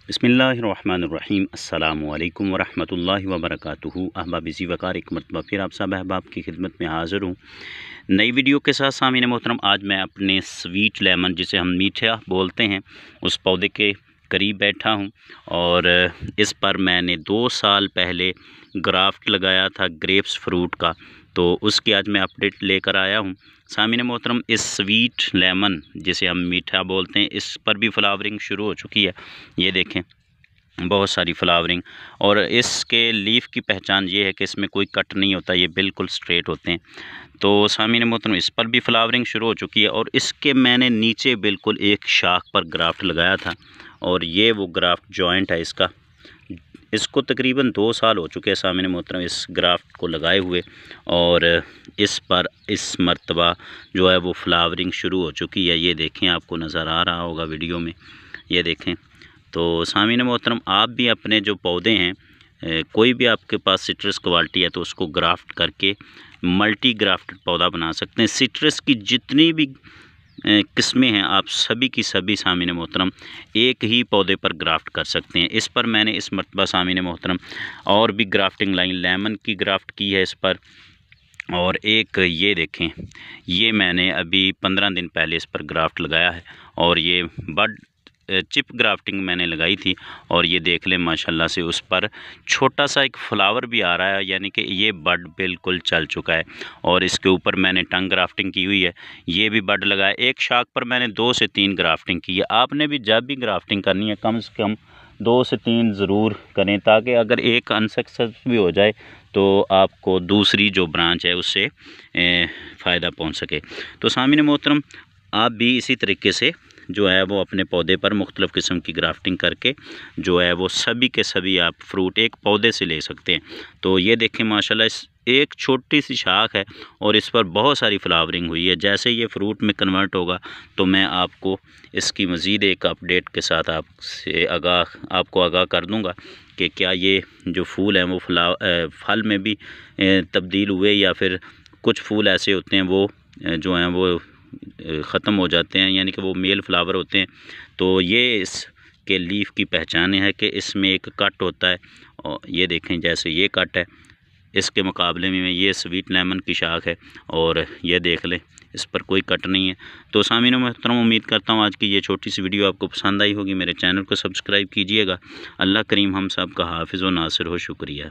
बिस्मिल्लाहिर्रहमानिर्रहीम अस्सलामुअलैकुम वरहमतुल्लाहि वबरकातुहू। अहबाब इसी वक़ार एक मरतबा फिर आप सब अहबाब की खिदमत में हाज़िर हूँ नई वीडियो के साथ। सामीन मोहतरम, आज मैं अपने स्वीट लेमन, जिसे हम मीठा बोलते हैं, उस पौधे के करीब बैठा हूँ और इस पर मैंने 2 साल पहले ग्राफ्ट लगाया था ग्रेप्स फ्रूट का, तो उसकी आज मैं अपडेट लेकर आया हूँ। सामीन मोहतरम, इस स्वीट लेमन, जिसे हम मीठा बोलते हैं, इस पर भी फ्लावरिंग शुरू हो चुकी है। ये देखें, बहुत सारी फ्लावरिंग। और इसके लीफ की पहचान ये है कि इसमें कोई कट नहीं होता, ये बिल्कुल स्ट्रेट होते हैं। तो सामीन मोहतरम, इस पर भी फ्लावरिंग शुरू हो चुकी है और इसके मैंने नीचे बिल्कुल एक शाख पर ग्राफ्ट लगाया था और ये वो ग्राफ्ट जॉइंट है इसका। इसको तकरीबन 2 साल हो चुके हैं सामीन मोहतरम इस ग्राफ्ट को लगाए हुए, और इस पर इस मर्तबा जो है वो फ्लावरिंग शुरू हो चुकी है। ये देखें, आपको नज़र आ रहा होगा वीडियो में, ये देखें। तो सामीन मोहतरम, आप भी अपने जो पौधे हैं, कोई भी आपके पास सिट्रस क्वालिटी है, तो उसको ग्राफ्ट करके मल्टी ग्राफ्टेड पौधा बना सकते हैं। सिट्रस की जितनी भी किस्में हैं, आप सभी की सभी सामीन मोहतरम एक ही पौधे पर ग्राफ्ट कर सकते हैं। इस पर मैंने इस मरतबा सामीन मोहतरम और भी ग्राफ्टिंग लाइन लेमन की ग्राफ्ट की है इस पर। और एक ये देखें, ये मैंने अभी 15 दिन पहले इस पर ग्राफ्ट लगाया है और ये बड चिप ग्राफ्टिंग मैंने लगाई थी। और ये देख लें, माशाल्लाह से उस पर छोटा सा एक फ्लावर भी आ रहा है, यानी कि ये बड बिल्कुल चल चुका है। और इसके ऊपर मैंने टंग ग्राफ्टिंग की हुई है, ये भी बड लगाया। एक शाख पर मैंने 2 से 3 ग्राफ्टिंग की है। आपने भी जब भी ग्राफ्टिंग करनी है, कम से कम 2 से 3 ज़रूर करें, ताकि अगर एक अनसक्सेस भी हो जाए तो आपको दूसरी जो ब्रांच है उससे फ़ायदा पहुंच सके। तो सामीन मोहतरम, आप भी इसी तरीके से जो है वो अपने पौधे पर मुख्तलिफ़ किस्म की ग्राफ्टिंग करके जो है वो सभी के सभी आप फ्रूट एक पौधे से ले सकते हैं। तो ये देखें, माशाल्लाह, इस एक छोटी सी शाख है और इस पर बहुत सारी फ्लावरिंग हुई है। जैसे ये फ्रूट में कन्वर्ट होगा तो मैं आपको इसकी मज़ीद एक अपडेट के साथ आपको आगाह कर दूँगा कि क्या ये जो फूल हैं वो फल में भी तब्दील हुए, या फिर कुछ फूल ऐसे होते हैं वो जो हैं वो ख़त्म हो जाते हैं, यानी कि वो मेल फ्लावर होते हैं। तो ये इसके लीफ की पहचान है कि इसमें एक कट होता है, और ये देखें, जैसे ये कट है, इसके मुकाबले में ये स्वीट लेमन की शाख है और ये देख लें, इस पर कोई कट नहीं है। तो सामीन मोहतरम, उम्मीद करता हूँ आज की ये छोटी सी वीडियो आपको पसंद आई होगी। मेरे चैनल को सब्सक्राइब कीजिएगा। अल्लाह करीम हम सब का हाफिज़ व नासिर हो। शुक्रिया।